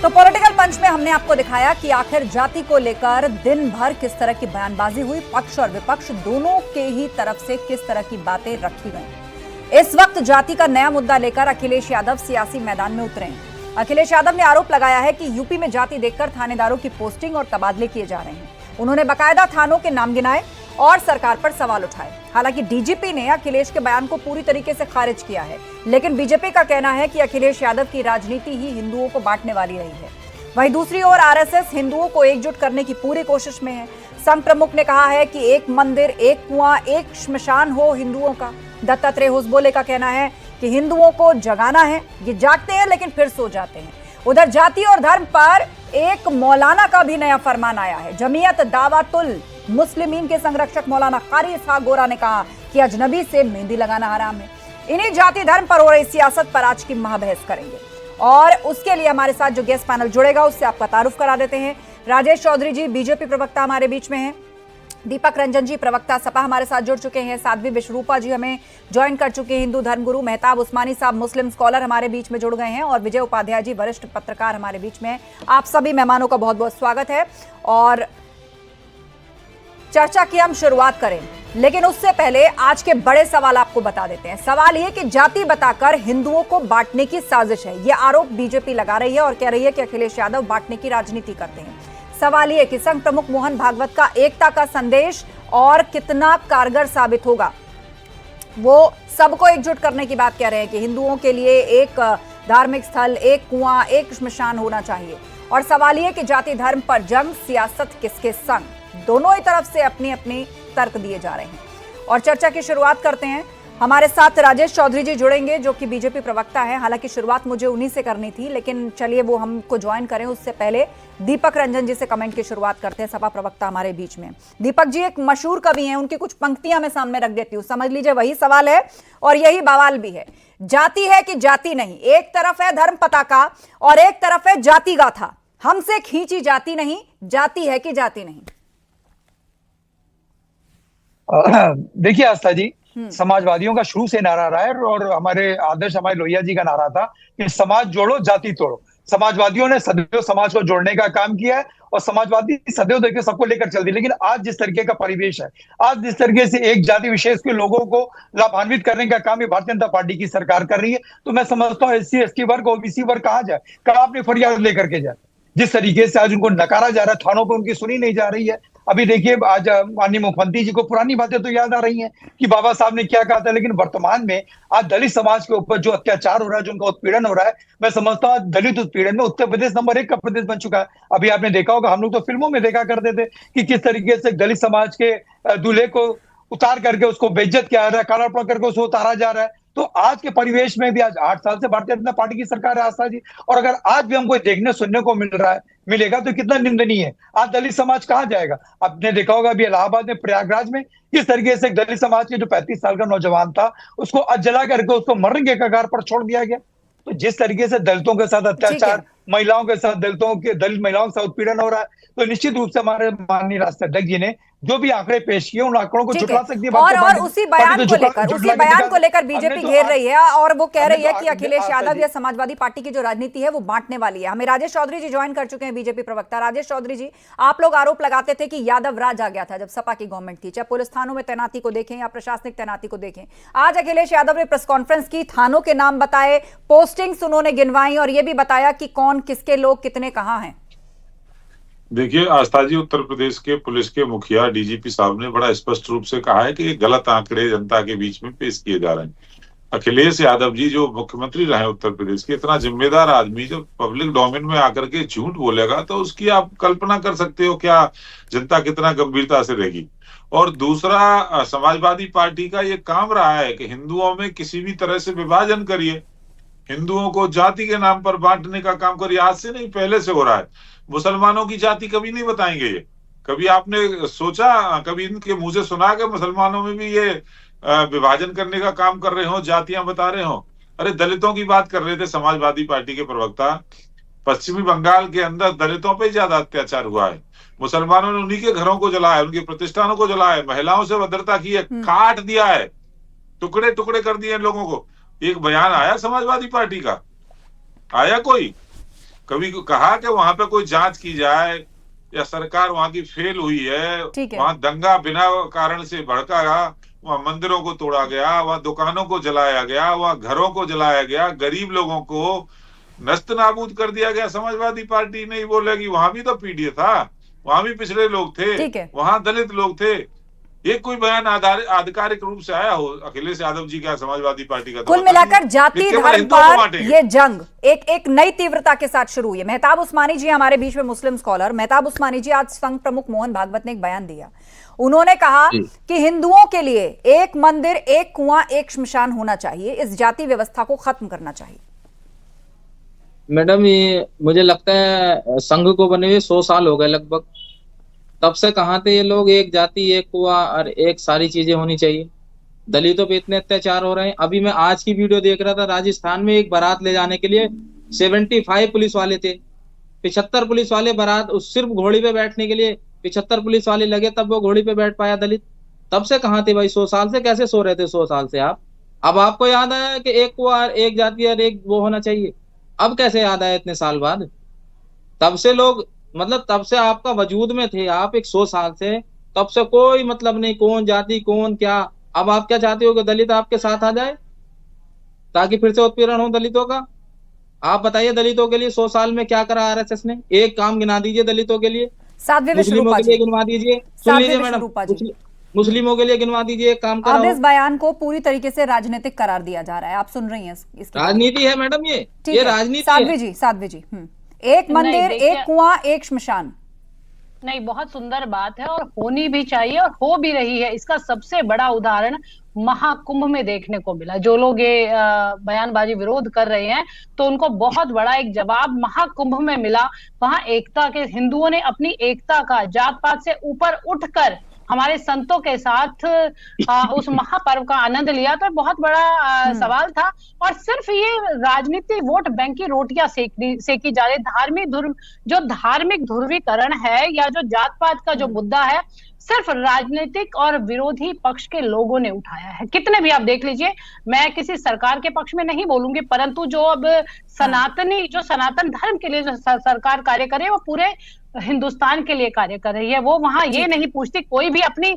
तो पॉलिटिकल पंच में हमने आपको दिखाया कि आखिर जाति को लेकर दिन भर किस तरह की बयानबाजी हुई, पक्ष और विपक्ष दोनों के ही तरफ से किस तरह की बातें रखी गई। इस वक्त जाति का नया मुद्दा लेकर अखिलेश यादव सियासी मैदान में उतरे हैं। अखिलेश यादव ने आरोप लगाया है कि यूपी में जाति देखकर थानेदारों की पोस्टिंग और तबादले किए जा रहे हैं। उन्होंने बाकायदा थानों के नाम गिनाए और सरकार पर सवाल उठाए। हालांकि डीजीपी ने अखिलेश के बयान को पूरी तरीके से खारिज किया है, लेकिन बीजेपी का कहना है कि अखिलेश यादव की राजनीति ही हिंदुओं को बांटने वाली रही है। वहीं दूसरी ओर आरएसएस हिंदुओं को एकजुट करने की पूरी कोशिश में है। संघ प्रमुख ने कहा है कि एक मंदिर, एक कुआं, एक श्मशान हो हिंदुओं का। दत्तात्रेय होसबोले का कहना है कि हिंदुओं को जगाना है, ये जागते हैं लेकिन फिर सो जाते हैं। उधर जाति और धर्म पर एक मौलाना का भी नया फरमान आया है। जमीयत दावतुल मुस्लिमीन के संरक्षक मौलाना कारी इसहाक गोरा ने कहा कि अजनबी से मेहंदी लगाना हराम है। इन्हीं जाति धर्म पर हो रही सियासत पर आज की महाबहस करेंगे और उसके लिए हमारे साथ जो गेस्ट पैनल जुड़ेगा उससे आपका तारुफ करा देते हैं। राजेश चौधरी जी बीजेपी प्रवक्ता हमारे बीच में हैं। दीपक रंजन जी प्रवक्ता सपा हमारे साथ जुड़ चुके हैं। साध्वी विश्वरूपा जी हमें ज्वाइन कर चुके हैं, हिंदू धर्मगुरु। मेहताब उस्मानी साहब मुस्लिम स्कॉलर हमारे बीच में जुड़ गए हैं और विजय उपाध्याय जी वरिष्ठ पत्रकार हमारे बीच में हैं। आप सभी मेहमानों का बहुत बहुत स्वागत है और चर्चा की हम शुरुआत करें, लेकिन उससे पहले आज के बड़े सवाल आपको बता देते हैं। सवाल यह कि जाति बताकर हिंदुओं को बांटने की साजिश है, यह आरोप बीजेपी लगा रही है और कह रही है कि अखिलेश यादव बांटने की राजनीति करते हैं। सवाल यह कि संघ प्रमुख मोहन भागवत का एकता का संदेश और कितना कारगर साबित होगा। वो सबको एकजुट करने की बात कह रहे हैं कि हिंदुओं के लिए एक धार्मिक स्थल, एक कुआं, एक श्मशान होना चाहिए। और सवाल यह कि जाति धर्म पर जंग, सियासत किसके संग, दोनों ही तरफ से अपनी अपनी तर्क दिए जा रहे हैं। और चर्चा की शुरुआत करते हैं। हमारे साथ राजेश चौधरी जी जुड़ेंगे जो कि बीजेपी प्रवक्ता है। हालांकि शुरुआत मुझे उन्हीं से करनी थी, लेकिन चलिए वो हमको ज्वाइन करें। उससे पहले दीपक रंजन जी से कमेंट की शुरुआत करते हैं, सपा प्रवक्ता हमारे बीच में। दीपक जी एक मशहूर कवि हैं, उनकी कुछ पंक्तियां मैं सामने रख देती हूँ, समझ लीजिए वही सवाल है और यही बवाल भी है। जाति है कि जाति नहीं, एक तरफ है धर्म पताका और एक तरफ है जाति गाथा। हमसे खींची जाति नहीं, जाति है कि जाति नहीं। देखिए आस्था जी, समाजवादियों का शुरू से नारा रहा है और हमारे आदर्श हमारे लोहिया जी का नारा था कि समाज जोड़ो जाति तोड़ो। समाजवादियों ने सदैव समाज को जोड़ने का काम किया है और समाजवादी सदैव देखिए सबको लेकर चलती। लेकिन आज जिस तरीके का परिवेश है, आज जिस तरीके से एक जाति विशेष के लोगों को लाभान्वित करने का काम ये भारतीय जनता पार्टी की सरकार कर रही है, तो मैं समझता हूँ SC ST वर्ग, OBC वर्ग कहाँ जाए, कहाँ अपनी फरियाद लेकर के जाए। जिस तरीके से आज उनको नकारा जा रहा है, थानों पर उनकी सुनी नहीं जा रही है। अभी देखिए आज माननीय मुख्यमंत्री जी को पुरानी बातें तो याद आ रही हैं कि बाबा साहब ने क्या कहा था, लेकिन वर्तमान में आज दलित समाज के ऊपर जो अत्याचार हो रहा है, जो उनका उत्पीड़न हो रहा है, मैं समझता हूँ दलित उत्पीड़न में उत्तर प्रदेश नंबर 1 का प्रदेश बन चुका है। अभी आपने देखा होगा, हम लोग तो फिल्मों में देखा करते थे कि किस तरीके से दलित समाज के दूल्हे को उतार करके उसको बेइज्जत किया जा रहा है, कालापन करके उसको उतारा जा रहा है। तो आज के परिवेश में भी आज 8 साल से भारतीय जनता पार्टी की सरकार है आस्था जी, और अगर आज भी हमको देखने सुनने को मिलेगा तो कितना निंदनीय है। आज दलित समाज कहाँ जाएगा? आपने देखा होगा अभी इलाहाबाद में, प्रयागराज में किस तरीके से दलित समाज के जो 35 साल का नौजवान था उसको आज जला करके उसको मरने के कगार पर छोड़ दिया गया। तो जिस तरीके से दलितों के साथ अत्याचार, महिलाओं के साथ दलित महिलाओं के साथ उत्पीड़न हो रहा है, तो निश्चित रूप से हमारे माननीय राष्ट्रीय अध्यक्ष जी ने जो भी आंकड़े पेश किए उन आंकड़ों को झुठला सकती है और उसी बयान को लेकर बीजेपी घेर रही है और वो कह रही है कि अखिलेश यादव या समाजवादी पार्टी की जो राजनीति है वो बांटने वाली है। हमें राजेश चौधरी जी ज्वाइन कर चुके हैं, बीजेपी प्रवक्ता। राजेश चौधरी जी, आप लोग आरोप लगाते थे कि यादव राज आ गया था जब सपा की गवर्नमेंट थी, चाहे पुलिस थानों में तैनाती को देखें या प्रशासनिक तैनाती को देखें। आज अखिलेश यादव ने प्रेस कॉन्फ्रेंस की, थानों के नाम बताए, पोस्टिंग्स उन्होंने गिनवाई और ये भी बताया कि कौन किसके लोग कितने कहां हैं। देखिए आस्था जी, उत्तर प्रदेश के पुलिस के मुखिया डीजीपी साहब ने बड़ा स्पष्ट रूप से कहा है कि ये गलत आंकड़े जनता के बीच में पेश किए जा रहे हैं। अखिलेश यादव जी जो मुख्यमंत्री रहे उत्तर प्रदेश के, इतना जिम्मेदार आदमी जब पब्लिक डोमेन में आकर के झूठ बोलेगा तो उसकी आप कल्पना कर सकते हो क्या जनता कितना गंभीरता से रहेगी। और दूसरा, समाजवादी पार्टी का ये काम रहा है कि हिंदुओं में किसी भी तरह से विभाजन करिए, हिंदुओं को जाति के नाम पर बांटने का काम करिए। आज से नहीं, पहले से हो रहा है। मुसलमानों की जाति कभी नहीं बताएंगे ये। कभी आपने सोचा, कभी इनके मुंह से सुना कि मुसलमानों में भी ये विभाजन करने का काम कर रहे हो, जातियां बता रहे हो? अरे दलितों की बात कर रहे थे समाजवादी पार्टी के प्रवक्ता। पश्चिमी बंगाल के अंदर दलितों पे ज्यादा अत्याचार हुआ है। मुसलमानों ने उन्हीं के घरों को जलाया, उनके प्रतिष्ठानों को जलाया, महिलाओं से भद्रता की है, काट दिया है, टुकड़े टुकड़े कर दिए लोगों को। एक बयान आया समाजवादी पार्टी का? आया कोई? कभी कहा कि वहां पे कोई जांच की जाए या सरकार वहां की फेल हुई है, वहां दंगा बिना कारण से भड़का, वहां मंदिरों को तोड़ा गया, वहां दुकानों को जलाया गया, वहां घरों को जलाया गया, गरीब लोगों को नस्त नाबूद कर दिया गया। समाजवादी पार्टी नहीं बोलेगी वहां भी तो पीड़ित था, वहां भी पिछड़े लोग थे, वहां दलित लोग थे। एक कोई बयान आधिकारिक रूप से आया हो अखिलेश यादव जी का, समाजवादी पार्टी का? कुल मिलाकर जाति धर्म पर ये जंग एक नई तीव्रता के साथ शुरू हुई है। मेहताब उस्मानी जी हमारे बीच में, मुस्लिम स्कॉलर मेहताब उस्मानी जी, आज संघ प्रमुख मोहन भागवत ने एक बयान दिया। उन्होंने कहा कि हिंदुओं के लिए एक मंदिर, एक कुआं, एक श्मशान होना चाहिए, इस जाति व्यवस्था को खत्म करना चाहिए। मैडम, ये मुझे लगता है संघ को बने हुए 100 साल हो गए लगभग। तब से कहाँ थे ये लोग, एक जाति, एक कुआं और एक सारी चीजें होनी चाहिए। दलितों पे इतने अत्याचार हो रहे हैं। अभी मैं आज की वीडियो देख रहा था, राजस्थान में एक बारात ले जाने के लिए 75 पुलिस वाले थे, 75 पुलिस वाले बारात, सिर्फ घोड़ी पे बैठने के लिए 75 पुलिस वाले लगे, तब वो घोड़ी पे बैठ पाया दलित। तब से कहाँ थे भाई? 100 साल से कैसे सो रहे थे 100 साल से आप? अब आपको याद आया कि एक कुआं, एक जाति और एक वो होना चाहिए? अब कैसे याद आया इतने साल बाद? तब से लोग, मतलब तब से आपका वजूद में थे आप, 100 साल से, तब से कोई मतलब नहीं कौन जाति कौन क्या। अब आप क्या चाहते हो कि दलित आपके साथ आ जाए ताकि फिर से उत्पीड़न हो दलितों का? आप बताइए दलितों के लिए 100 साल में क्या करा आरएसएस ने? एक काम गिना दीजिए दलितों के लिए, मुस्लिमों के लिए गिनवा दीजिए। सुन लीजिए मैडम, मुस्लिमों के लिए गिनवा दीजिए, एक काम अब इस बयान को पूरी तरीके से राजनीतिक करार दिया जा रहा है, आप सुन रही हैं इसकी? राजनीति है मैडम, ये राजनीति। साध्वी जी, एक मंदिर, एक कुआं, एक श्मशान। नहीं, बहुत सुंदर बात है और होनी भी चाहिए और हो भी रही है। इसका सबसे बड़ा उदाहरण महाकुंभ में देखने को मिला। जो लोग ये बयानबाजी विरोध कर रहे हैं, तो उनको बहुत बड़ा एक जवाब महाकुंभ में मिला। वहां एकता के, हिंदुओं ने अपनी एकता का, जात पात से ऊपर उठकर हमारे संतों के साथ उस महापर्व का आनंद लिया। तो बहुत बड़ा सवाल था। और सिर्फ ये राजनीति, वोट बैंक की रोटियां सेकी जा रही। जो धार्मिक ध्रुवीकरण है या जो जात पात का जो मुद्दा है, सिर्फ राजनीतिक और विरोधी पक्ष के लोगों ने उठाया है। कितने भी आप देख लीजिए, मैं किसी सरकार के पक्ष में नहीं बोलूंगी, परंतु जो अब सनातन धर्म के लिए जो सरकार कार्य करे, वो पूरे हिंदुस्तान के लिए कार्य कर रही है। वो वहां ये नहीं पूछती, कोई भी अपनी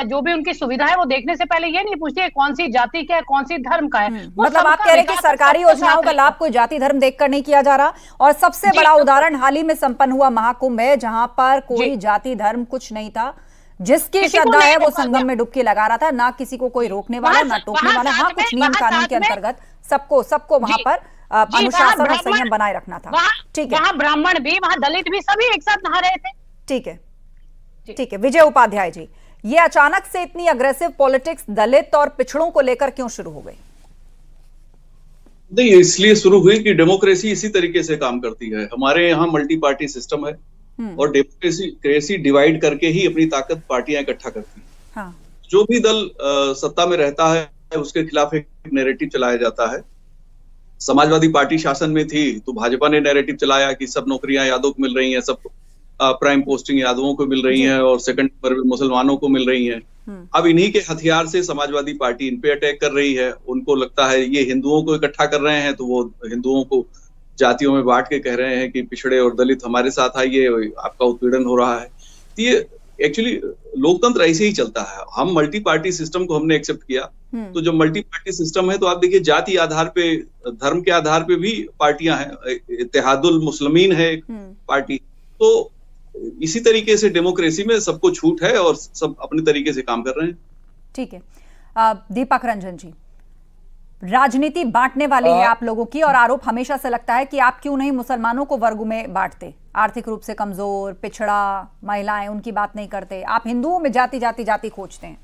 जो भी उनकी सुविधा है वो देखने से पहले ये नहीं पूछती है कौन सी जाति का है, कौन सी धर्म का है। मतलब आप कह रहे हैं कि सरकारी योजनाओं का लाभ कोई जाति धर्म देखकर नहीं किया जा रहा। और सबसे बड़ा उदाहरण हाल ही में संपन्न हुआ महाकुंभ है, जहां पर कोई जाति धर्म कुछ नहीं था। जिसकी श्रद्धा है वो संगम में डुबकी लगा रहा था, ना किसी को कोई रोकने वाला, ना टोकने वाला। हाँ, कुछ नियम कानून के अंतर्गत सबको वहां पर अनुशासन और संयम बनाए रखना था। ठीक है, वहां ब्राह्मण भी, वहां दलित भी, सभी एक साथ नहा रहे थे। ठीक है। विजय उपाध्याय जी, ये अचानक से इतनी अग्रेसिव पॉलिटिक्स दलित और पिछड़ों को लेकर क्यों शुरू हो गई? नहीं, इसलिए शुरू हुई कि डेमोक्रेसी इसी तरीके से काम करती है। हमारे यहाँ मल्टी पार्टी सिस्टम है और डेमोक्रेसी डिवाइड करके ही अपनी ताकत पार्टियां इकट्ठा करती हैं। हाँ। जो भी दल सत्ता में रहता है उसके खिलाफ एक नैरेटिव चलाया जाता है। समाजवादी पार्टी शासन में थी तो भाजपा ने नैरेटिव चलाया कि सब नौकरियां यादव को मिल रही हैं, सब प्राइम पोस्टिंग यादवों को मिल रही हैं और सेकंड पर मुसलमानों को मिल रही हैं। अब इन्हीं के हथियार से समाजवादी पार्टी इन पे अटैक कर रही है। उनको लगता है ये हिंदुओं को इकट्ठा कर रहे हैं, तो वो हिंदुओं को जातियों में बांट के कह रहे हैं कि पिछड़े और दलित हमारे साथ आइए, आपका उत्पीड़न हो रहा है। तो ये एक्चुअली लोकतंत्र ऐसे ही चलता है। हम मल्टी पार्टी सिस्टम को हमने एक्सेप्ट किया। तो जब मल्टी पार्टी सिस्टम है तो आप देखिए जाति आधार पे, धर्म के आधार पे भी पार्टियां हैं। इत्तेहादुल मुस्लिमीन है एक पार्टी। तो इसी तरीके से डेमोक्रेसी में सबको छूट है और सब अपने तरीके से काम कर रहे हैं। ठीक है, दीपक रंजन जी, राजनीति बांटने वाली है आप लोगों की, और आरोप हमेशा से लगता है कि आप क्यों नहीं मुसलमानों को वर्गों में बांटते, आर्थिक रूप से कमजोर, पिछड़ा, महिलाएं, उनकी बात नहीं करते, आप हिंदुओं में जाति खोजते हैं।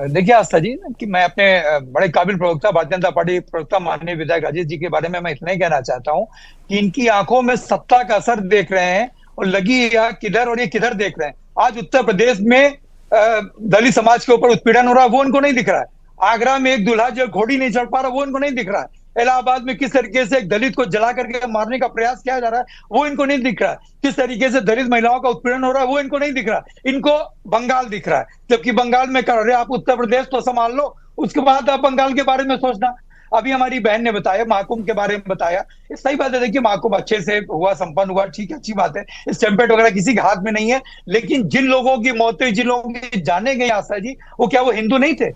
देखिए आस्था जी, कि मैं अपने बड़े काबिल प्रवक्ता, भारतीय जनता पार्टी प्रवक्ता माननीय विधायक अजीत जी के बारे में मैं इतना ही कहना चाहता हूं कि इनकी आंखों में सत्ता का असर देख रहे हैं और लगी या किधर और ये किधर देख रहे हैं। आज उत्तर प्रदेश में दलित समाज के ऊपर उत्पीड़न हो रहा है, वो उनको नहीं दिख रहा है। आगरा में एक दूल्हा जो घोड़ी नहीं चढ़ पा रहा, वो इनको नहीं दिख रहा है। इलाहाबाद में किस तरीके से एक दलित को जला करके मारने का प्रयास किया जा रहा है, वो इनको नहीं दिख रहा है। किस तरीके से दलित महिलाओं का उत्पीड़न हो रहा है, वो इनको नहीं दिख रहा है। इनको बंगाल दिख रहा है, जबकि बंगाल में कर रहे आप उत्तर प्रदेश तो संभाल लो, उसके बाद आप बंगाल के बारे में सोचना। अभी हमारी बहन ने बताया, महाकुंभ के बारे में बताया, ये सही बात है। देखिए महाकुंभ अच्छे से हुआ, संपन्न हुआ, ठीक है, अच्छी बात है। इस टेम्पलेट वगैरह किसी के हाथ में नहीं है, लेकिन जिन लोगों की मौत हुई, जिन लोगों की जाने गई आस्था जी, वो क्या वो हिंदू नहीं थे?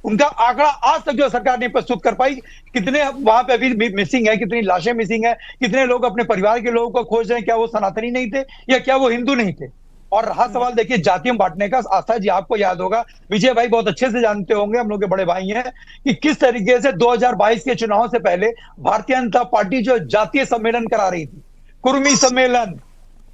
उनका आंकड़ा आज तक जो सरकार नहीं प्रस्तुत कर पाई। कितने वहां पे अभी मिसिंग है, कितनी लाशें मिसिंग है, कितने लोग अपने परिवार के लोगों को खोज रहे हैं, क्या वो सनातनी नहीं थे या क्या वो हिंदू नहीं थे? और रहा सवाल देखिए जातियों बांटने का, आस्था जी आपको याद होगा, विजय भाई बहुत अच्छे से जानते होंगे, हम लोग के बड़े भाई हैं, कि किस तरीके से 2022 के चुनाव से पहले भारतीय जनता पार्टी जो जातीय सम्मेलन करा रही थी, कुर्मी सम्मेलन,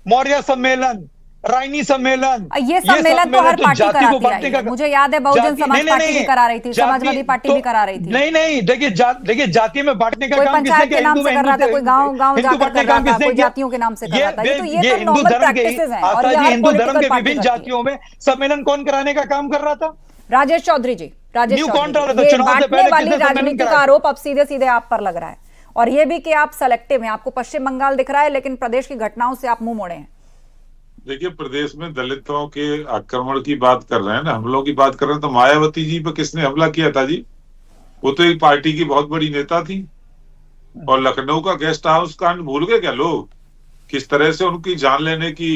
मौर्य सम्मेलन, राइनी सम्मेलन, ये सम्मेलन तो हर पार्टी कराती है। मुझे याद है बहुजन समाज पार्टी भी करा रही थी, समाजवादी पार्टी भी करा रही थी। नहीं, देखिए जाति में बांटने का कोई काम पंचायत के नाम से कर रहा था, कोई गांव जाकर कर रहा था, कोई जातियों के नाम से कर रहा था। तो ये तो नॉर्मल प्रैक्टिसेस हैं और ये हिंदू धर्म के विभिन्न जातियों में सम्मेलन कौन कराने का काम कर रहा था? राजेश चौधरी जी, राजेश चौधरी, ये बांटने वाली राजनीति का आरोप अब सीधे सीधे आप पर लग रहा है, और ये भी कि आप सेलेक्टिव हैं, आपको पश्चिम बंगाल दिख रहा है लेकिन प्रदेश की घटनाओं से आप मुंह मोड़े हैं। देखिए प्रदेश में दलितों के आक्रमण की बात कर रहे हैं ना, हमलों की बात कर रहे हैं, तो मायावती जी पे किसने हमला किया था जी? वो तो एक पार्टी की बहुत बड़ी नेता थी। और लखनऊ का गेस्ट हाउस कांड भूल गए क्या लोग? किस तरह से उनकी जान लेने की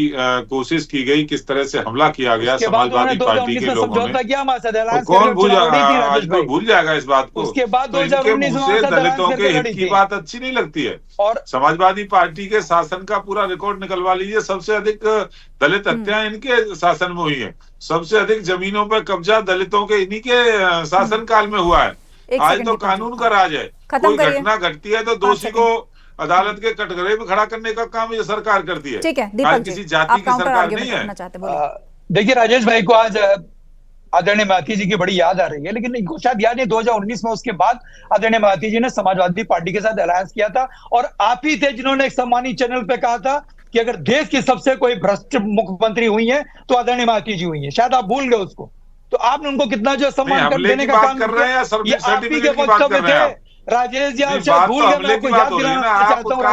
कोशिश की गई, किस तरह से हमला किया गया समाजवादी पार्टी के लोगों ने। कौन भूल जाएगा, आज कोई भूल जाएगा इस बात को? उसके बाद तो इनके मुंह से दलितों के हित की बात अच्छी नहीं लगती है। और समाजवादी पार्टी के शासन का पूरा रिकॉर्ड निकलवा लीजिए, सबसे अधिक दलित हत्याएं इनके शासन में हुई है, सबसे अधिक जमीनों पर कब्जा दलितों के इन्हीं के शासन काल में हुआ है। आज तो कानून का राज है, कोई घटना घटती है तो दोषी को अदालत के कटघरे में खड़ा करने का काम ये सरकार करती है। ठीक है दीपक किसी जाति की सरकार नहीं है। देखिए राजेश भाई को आज आदरणीय मायावती जी की बड़ी याद आ रही है, लेकिन इनको शायद याद नहीं 2019 में उसके बाद आदरणीय मायावती जी ने समाजवादी पार्टी के साथ अलायंस किया था, और आप ही थे जिन्होंने एक सम्मानित चैनल पे कहा था कि अगर देश की सबसे कोई भ्रष्ट मुख्यमंत्री हुई है तो आदरणीय मायावती जी हुई है। शायद आप भूल गए उसको, तो आपने उनको कितना जो सम्मान कर देने का काम कर रहे हैं, आप ही के वक्तव्य थे। राजेश जी आप शायद भूल गए, मैं आपको याद दिलाना चाहता हूँ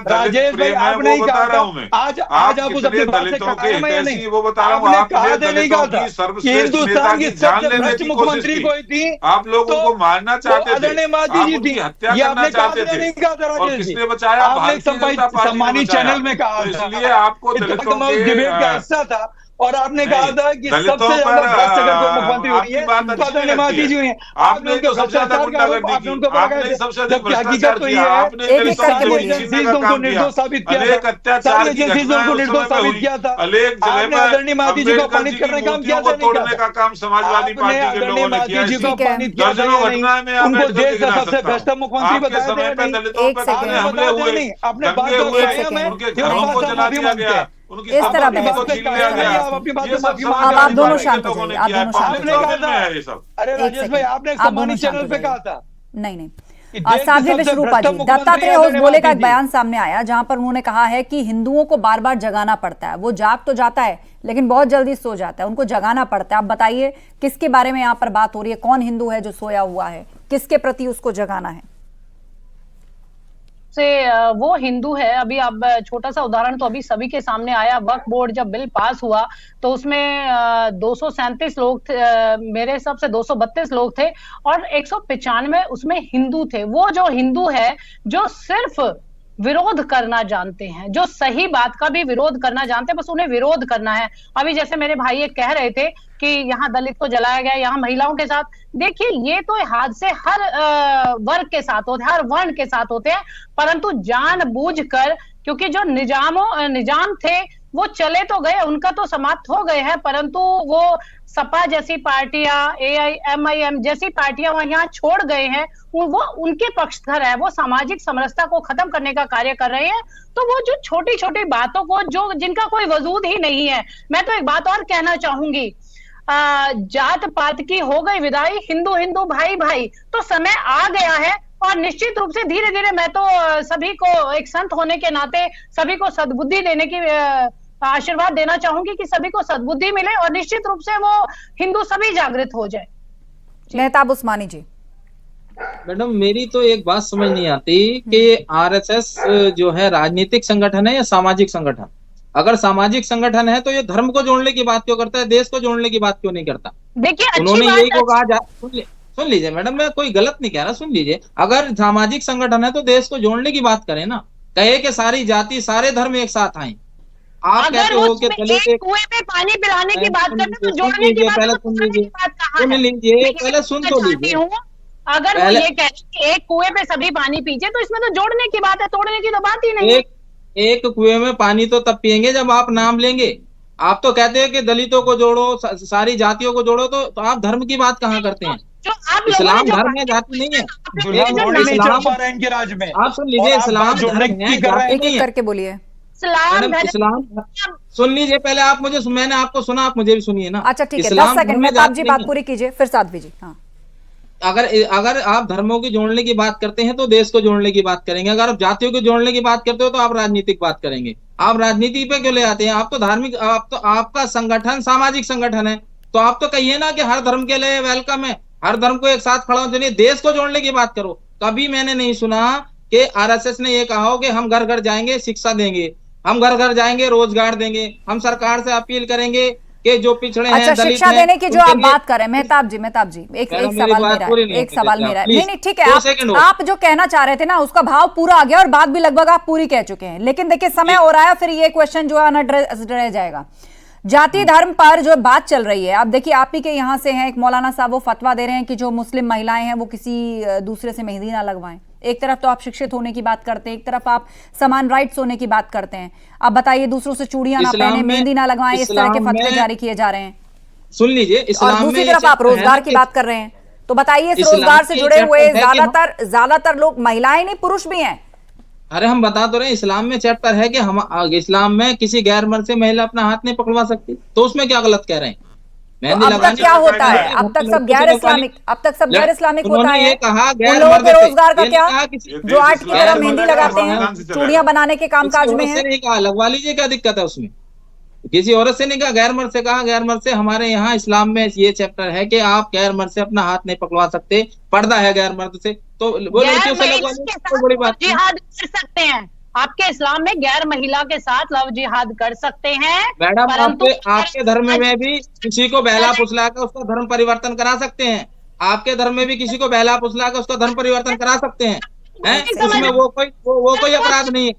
राजेश भाई आपने ही कहा था, आज आप उस अपनी बात से कहा मैं नहीं, वो बता रहा हूँ, आपने कहा था नहीं कहा था कि हिंदुस्तान की सबसे भ्रष्ट मुख्यमंत्री कोई थी, आप लोगों को मारना चाहते थे, आदरणीय मायावती जी थी, ये आपने कहा नहीं कहा था राजेश जी, आपने सम्मानित चैनल में कहा था, इसलिए आपको डिबेट का हिस्सा था, और आपने कहा था कि सबसे ज्यादा भ्रष्ट अगर कोई मुख्यमंत्री हुई है तो आदरणीय मायावती जी हुई है। आपने उनको भ्रष्टाचार का आरोप, आपने उनको बताया, जबकि हकीकत तो ये है उनको निर्दोष साबित किया था, सारी एजेंसीज उनको निर्दोष साबित किया था। आपने आदरणीय मायावती जी को अपमानित करने का काम किया था, तोड़ने का काम समाजवादी पार्टी के लोगों ने किया, जी को अपमानित किया था, उनको देश का सबसे भ्रष्ट मुख्यमंत्री बताया नहीं, आपने बात इस तरह अब आप दोनों शांत हो जाइए, आप दोनों शांत। अरे राजेश भाई आपने सम्मानित चैनल पे कहा था। नहीं साध्वी विश्वरूपा जी, दत्तात्रेय होसबोले का एक बयान सामने आया जहां पर उन्होंने कहा है कि हिंदुओं को बार बार जगाना पड़ता है, वो जाग तो जाता है लेकिन बहुत जल्दी सो जाता है, उनको जगाना पड़ता है। आप बताइए किसके बारे में यहाँ पर बात हो रही है, कौन हिंदू है जो सोया हुआ है, किसके प्रति उसको जगाना है? से वो हिंदू है। अभी अब छोटा सा उदाहरण तो अभी सभी के सामने आया, वक्फ बोर्ड जब बिल पास हुआ तो उसमें 237 लोग थे, मेरे हिसाब से 232 लोग थे और 195 उसमें हिंदू थे। वो जो हिंदू है जो सिर्फ विरोध करना जानते हैं, जो सही बात का भी विरोध करना जानते हैं, बस उन्हें विरोध करना है। अभी जैसे मेरे भाई ये कह रहे थे कि यहाँ दलित को जलाया गया, यहाँ महिलाओं के साथ, देखिए ये तो हादसे हर वर्ग के साथ होते हैं, हर वर्ण के साथ होते हैं, परंतु जानबूझकर, क्योंकि जो निजाम थे वो चले तो गए, उनका तो समाप्त हो गए हैं, परंतु वो सपा जैसी पार्टियां, AIMIM जैसी पार्टियां वहां यहाँ छोड़ गए हैं, वो उनके पक्षधर है, वो सामाजिक समरसता को खत्म करने का कार्य कर रहे हैं। तो वो जो छोटी छोटी बातों को, जो जिनका कोई वजूद ही नहीं है। मैं तो एक बात और कहना चाहूंगी, जात पात की हो गई विदाई, हिंदू हिंदू भाई भाई, तो समय आ गया है और निश्चित रूप से धीरे धीरे मैं तो सभी को एक संत होने के नाते सभी को सद्बुद्धि देने की आशीर्वाद देना चाहूंगी कि सभी को सद्बुद्धि मिले और निश्चित रूप से वो हिंदू सभी जागृत हो जाए। मेहताब उस्मानी जी। मैडम मेरी तो एक बात समझ नहीं आती कि RSS जो है राजनीतिक संगठन है या सामाजिक संगठन? अगर सामाजिक संगठन है तो ये धर्म को जोड़ने की बात क्यों करता है, देश को जोड़ने की बात क्यों नहीं करता? देखिए उन्होंने यही को कहा सुन लीजिए मैडम, मैं कोई गलत नहीं कह रहा, सुन लीजिए। अगर सामाजिक संगठन है तो देश को जोड़ने की बात करें ना, कहे कि सारी जाति सारे धर्म एक साथ आए। आप अगर कहते हो कि उसमें दलित एक कुएं में पानी पिलाने की बात करते तो जोड़ने की बात, पहले तो सुन तोड़ने लीजिए, की बात कहाँ सुन है? लीजिए, मैं पहले सुन तो चाहती लीजिए। हूँ, अगर वो पहले ये कह रहे हैं कि एक कुएं पे सभी पानी पीछे, तो इसमें तो जोड़ने की बात है, तोड़ने की तो बात ही नहीं है। एक कुएं में पानी तो तब पियेंगे जब आप नाम लेंगे। आप तो कहते हैं कि दलितों को जोड़ो, सारी जातियों को जोड़ो, तो आप धर्म की बात कहाँ करते हैं? जो आप लोगों ने इस्लाम जो धर्म है, जाति नहीं है। आप लोगों दुल्हा ने जो घोड़े नहीं चढ़ इस्लाम, पा रहे हैं इनके राज में, आप सुन और लीजिए, आप इस्लाम बात जोड़ने धर्म की है, कर रहे हैं। जाति एक नहीं एक है। करके बोलिए। इस्लाम मैडम धर्म, इस्लाम, सुन लीजिए पहले आप मुझे, मैंने आपको सुना, आप मुझे भी सुनिए ना। अच्छा ठीक है, 10 इस्लाम सेकंड धर्म में है, ताप जी जाति बात नहीं है। पूरी कीजिए, फिर साध्वी जी। हाँ, अगर आप धर्मों की जोड़ने की बात करते हैं तो देश को जोड़ने की बात करेंगे, अगर आप जातियों को जोड़ने की बात करते हो तो आप राजनीतिक बात करेंगे। आप राजनीति पे क्यों ले आते हैं? आप तो धार्मिक, आप तो, आपका संगठन सामाजिक संगठन है, तो आप तो कहिए ना कि हर धर्म के लिए वेलकम है, हर धर्म को एक साथ खड़ा होना चाहिए, देश को जोड़ने की बात करो। कभी मैंने नहीं सुना कि आरएसएस ने ये कहा हो कि हम घर घर जाएंगे, शिक्षा देंगे, हम घर घर जाएंगे, रोजगार देंगे, हम सरकार से अपील करेंगे कि जो पिछड़े हैं, अच्छा, दलित शिक्षा हैं, देने की जो उनके आप लिए- बात कर रहे हैं, मेहताब जी, एक मैडम, मेरी सवाल बात मेरा पूरी है, नहीं एक होने सवाल देते मेरा है। आप, नहीं नहीं ठीक है, 2 सेकंड और। आप जो कहना चाह रहे थे ना, उसका भाव पूरा आ गया और बात भी लगभग आप पूरी कह चुके हैं, लेकिन देखिए समय हो रहा है, फिर ये क्वेश्चन जो है अनएड्रेस रह जाएगा। जाति धर्म पर जो बात चल रही है, आप देखिए, आप ही के यहाँ से हैं एक मौलाना साहब, वो फतवा दे रहे हैं कि जो मुस्लिम महिलाएं हैं वो किसी दूसरे से मेहंदी ना लगवाएं। एक तरफ तो आप शिक्षित होने की बात करते हैं, एक तरफ आप समान राइट्स होने की बात करते हैं। आप बताइए, दूसरों से चूड़ियां ना इस्लाम पहने, में- मेहंदी ना लगवाएं, इस तरह के इस्लाम फतवे में- जारी किए जा रहे हैं। सुन लीजिए, और इस्लाम में दूसरी ये तरफ आप चैप्टर है रोजगार ना की कि- बात कर रहे हैं, तो बताइए इस इस्लाम रोजगार से के जुड़े हुए चैप्टर है कि ज्यादातर लोग महिलाएं नहीं, पुरुष भी हैं। अरे हम बता तो रहे हैं, इस्लाम में चैप्टर है कि हम इस्लाम में किसी गैर मर्द से महिला अपना हाथ नहीं पकड़वा सकती, तो उसमें क्या गलत कह रहे हैं? तो अब तक क्या होता है? अब तक सब गैर इस्लामिक होता उन्होंने है। ये कहा उन गैर लोगों मर्द के से, रोजगार का ये नहीं क्या, कहा किसी- जो आर्ट की तरह गैर मेहंदी मर्द लगाते का हैं, खानदान से चला चूड़ियां बनाने के कामकाज किसी में औरत से हैं। नहीं कहा, लगवा लीजिए, क्या दिक्कत है उसमें? किसी औरत से नहीं कहा, गैर मर्द से कहा। गैर मर्द से हमारे यहाँ इस्लाम में ये चैप्टर है कि आप गैर मर्द से अपना हाथ नहीं पकड़वा सकते, पर्दा है गैर मर्द से, तो वो लड़कियों से लगवा लीजिए, कोई बड़ी बात नहीं। जिहाद कर सकते हैं, आपके इस्लाम में गैर महिला के साथ लव जिहाद कर सकते हैं। मैडम, परंतु आपके धर्म में भी किसी को बहला फुसला कर उसका धर्म परिवर्तन करा सकते हैं। आपके धर्म में भी किसी को बहला फुसला कर उसका धर्म परिवर्तन करा सकते हैं, उसमें वो कोई अपराध नहीं है,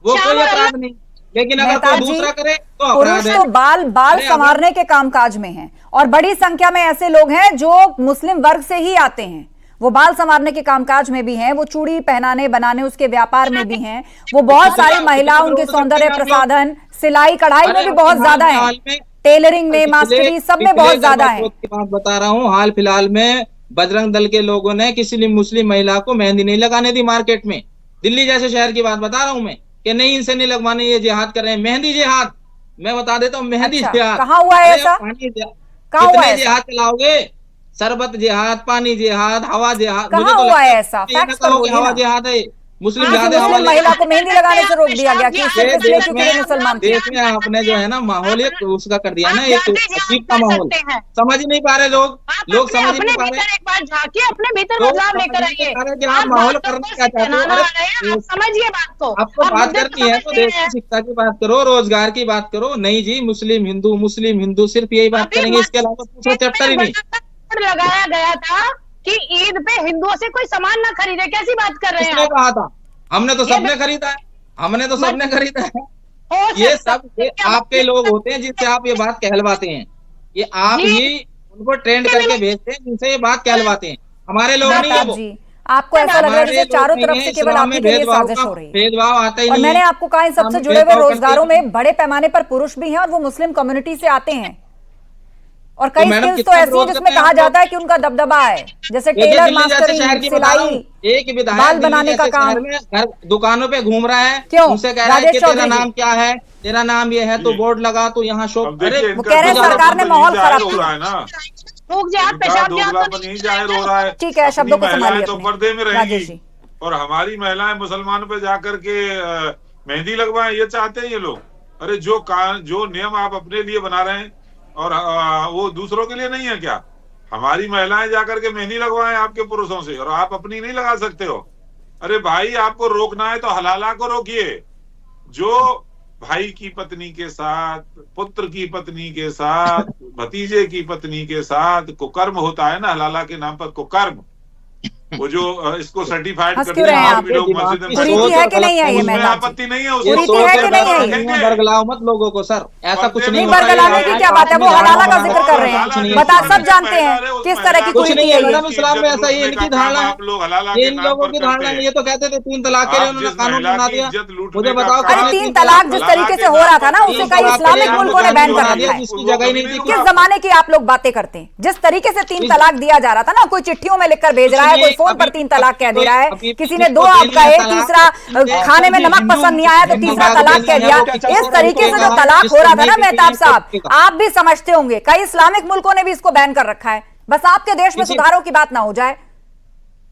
वो कोई अपराध नहीं। लेकिन अगर कोई मेहताब जी, दूसरा करे तो अपराध पुरुष है। तो बाल अरे संवारने के कामकाज में हैं, और बड़ी संख्या में ऐसे लोग हैं जो मुस्लिम वर्ग से ही आते हैं, वो बाल संवारने के कामकाज में भी हैं, वो चूड़ी पहनाने बनाने उसके व्यापार में भी हैं, वो बहुत सारी महिलाओं उनके सौंदर्य प्रसाधन, सिलाई कढ़ाई में भी बहुत ज्यादा है, टेलरिंग में, मास्टरी, सब में बहुत ज्यादा है। बात बता रहा हूँ, हाल फिलहाल में बजरंग दल के लोगों ने किसी मुस्लिम महिला को मेहंदी नहीं लगाने दी मार्केट में। दिल्ली जैसे शहर की बात बता रहा हूँ मैं, कि नहीं इनसे नहीं लगवाने, ये जिहाद कर रहे हैं, मेहंदी जिहाद। मैं बता देता हूँ, मेहंदी अच्छा, जिहाद कहाँ हुआ है ऐसा? कहाँ हुआ है? जिहाद चलाओगे? शरबत जिहाद, पानी जिहाद, हवा जिहाद। कहाँ हुआ है ऐसा? फैक्ट्स पर बोलिए हवा ना। जिहाद है, मुस्लिम किसी जिहाद है, मुस्लिम महिला को मेहंदी लगाने से रोक दिया गया कि सिर्फ इसलिए क्योंकि ये मुसलमान थी। देश में आपने जो है ना माहौल एक उसका कर दिया ना, आप एक जाते जिहाद अजीब कर का माहौल। सकते हैं। समझ ही नहीं पा रहे लोग समझ ही नहीं पा रहे। एक बार झांकिए, अपने भीतर लोग बदलाव समझ लेकर नहीं आइए। पा रहे कि आप माहौल बातों करना को क्या चाहते हो। सिखाना अरे, आ रहे हैं, आप समझिए बात को। आपको आप बात मुद्दे करनी है तो समझ रहे देश की हैं। शिक्षा की बात करो, रोजगार की बात करो। नहीं जी, मुस्लिम हिंदू सिर्फ यही बात अभी करेंगे, इसके अलावा दूसरा चैप्टर ही नहीं। बोर्ड लगाया गया था कि ईद पे हिंदुओं से कोई सामान ना खरीदे, कैसी बात कर रहे हैं किसने आप? कहा था? हमने तो ये सबने खरीदा है, हमने तो सबने खरीदा है। हो ये सकता सब ये है। आपके लोग होते हैं जिनसे आप ये बात कहलवाते हैं, ये आप जी। ही उनको ट्रेंड करके भेजते हैं जिनसे ये बात कहलवाते हैं। हमारे लोग नहीं है मेहताब वो। जी, आपको ऐसा लग रहा है जैसे चारों तरफ से केवल आप ही के लिए साजिश हो रही है। भेदभाव आता ही और नहीं मैंने है। आपको कहा, इन सबसे हम जुड़े हुए भेदभाव करते रोजगारों ही नहीं। में बड़े पैमाने पर पुरुष भी हैं और वो मुस्लिम कम्युनिटी से आते हैं, और कई मैडम, स्किल्स तो कितना ऐसी हैं विरोध जिसमें करते हैं कहा आप जाता है कि उनका दबदबा है, जैसे देखिए, टेलर, दिल्ली जैसे शहर मास्टरिंग, की बता रहा हूँ, सिलाई, एक विधायक बाल दिल्ली बनाने का जैसे काम। शहर में घर दुकानों पे घूम रहा है, क्यों? उनसे कह रहा है राजेश कि तेरा चौधरी जी। नाम क्या है, तेरा नाम ये है, तो बोर्ड लगा, तो यहाँ अब शॉप। देखिए, अरे इनका वो कह रहे हैं दोगलापन सरकार ने तो माहौल यहीं खराब जाहिर हो किया। रहा है ना, भूख जिहाद, इनका पेशाब जिहाद तो दोगलापन नहीं यहीं किया जाहिर हो जाएगा। रहा है। ठीक है, शब्दों को अपनी संभालिए महिलाएं तो अपने। पर्दे में राजेश रहेंगी जी। और हमारी महिलाएं मुसलमान पे जाकर के मेहंदी लगवाएं, ये चाहते हैं ये लोग। अरे जो नियम आप अपने लिए बना रहे हैं और वो दूसरों के लिए नहीं है क्या? हमारी महिलाएं जाकर के मेहंदी लगवाएं आपके पुरुषों से, और आप अपनी नहीं लगा सकते हो। अरे भाई, आपको रोकना है तो हलाला को रोकिए। जो भाई की पत्नी के साथ, पुत्र की पत्नी के साथ, भतीजे की पत्नी के साथ कुकर्म होता है ना, हलाला के नाम पर कुकर्म, वो जो इसको सर्टिफाइड करते हैं आप भी लोग मस्जिद में, कुरीति है कि नहीं है? ये उसमें मेहताब आपत्ति नहीं है, कुरीति उसको है कि नहीं है? बरगलाओ मत लोगों को सर, ऐसा कुछ नहीं होता है। बरगलाने की क्या बात है, वो हलाला का जिक्र कर रहे हैं, बता सब जानते हैं किस तरह की कुछ कुरीति नहीं है है ये। मैडम, इस्लाम में ऐसा ही इनकी धारणा है, आप लोग हलाला के इन नाम लोगों पर की करते धारणा नहीं। ये हैं। तो कहते थे 3 तलाक के लिए आप उन्होंने जिस कानून महिला बना की दिया। इज्जत लूटने मुझे का बताओ, काम- अरे 3 तलाक जिस तरीके से हो रहा था ना, उसे कई इस्लामिक मुल्कों ने बैन कर रखा है। जिसकी जगह नहीं थी। किस जमाने की आप लोग बातें करते हैं? जिस तरीके से 3 तलाक दिया जा रहा था ना, कोई चिट्ठियों में लिखकर भेज रहा है, कोई फोन पर 3 तलाक कह दे रहा है, किसी ने 2 आप कहे, तीसरा खाने में नमक पसंद नहीं आया तो तीसरा तलाक कह दिया। इस तरीके से जो तलाक हो रहा था ना मेहताब साहब, आप भी समझते होंगे कई इस्लामिक मुल्कों ने भी इसको बैन कर रखा है, बस आपके देश में सुधारों की बात ना हो जाए।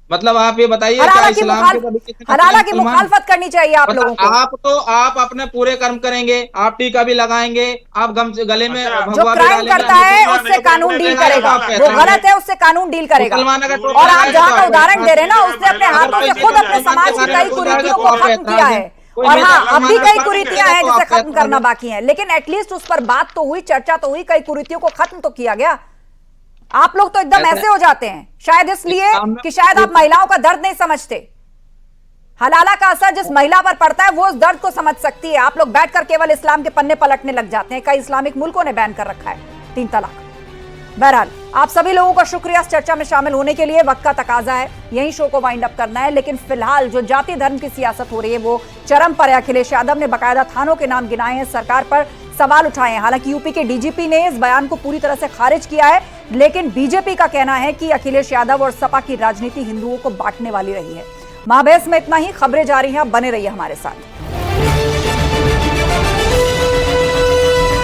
मतलब आप ये बताइए, हलाला की मुखालफत करनी चाहिए आप लोगों को। आप अपने पूरे कर्म करेंगे, आप टीका भी लगाएंगे, आप गले में जो क्राइम करता है उससे कानून डील करेगा, वो गलत है उससे कानून डील करेगा। और आप जहां का उदाहरण दे रहे हैं ना, उसने अपने हाथों से खुद अपने समाज की कई कुरीतियों को खत्म किया है। और हाँ, अब भी कई कुरीतियां हैं जिसे खत्म करना बाकी है, लेकिन एटलीस्ट उस पर बात तो हुई, चर्चा तो हुई, कई कुरीतियों को खत्म तो किया गया। आप लोग तो एकदम ऐसे हो जाते हैं, शायद इसलिए कि शायद आप महिलाओं का दर्द नहीं समझते। हलाला का असर जिस महिला पर पड़ता है वो उस दर्द को समझ सकती है। आप लोग बैठकर केवल इस्लाम के पन्ने पलटने लग जाते हैं। कई इस्लामिक मुल्कों ने बैन कर रखा है 3 तलाक। बहरहाल, आप सभी लोगों का शुक्रिया इस चर्चा में शामिल होने के लिए। वक्त का तकाजा है, यही शो को वाइंड अप करना है, लेकिन फिलहाल जो जाति धर्म की सियासत हो रही है वो चरम पर है। अखिलेश यादव ने बाकायदा थानों के नाम गिनाए हैं, सरकार पर सवाल उठाए हैं। हालांकि यूपी के डीजीपी ने इस बयान को पूरी तरह से खारिज किया है, लेकिन बीजेपी का कहना है कि अखिलेश यादव और सपा की राजनीति हिंदुओं को बांटने वाली रही है। महाबहस में इतना ही। खबरें जारी हैं, बने रहिए हमारे साथ।